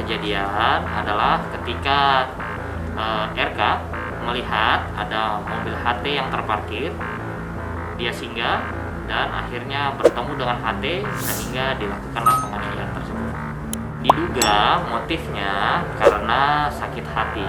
kejadian adalah ketika RK melihat ada mobil HT yang terparkir. Dia singgah dan akhirnya bertemu dengan HT sehingga dilakukanlah penganiayaan tersebut. Diduga motifnya karena sakit hati.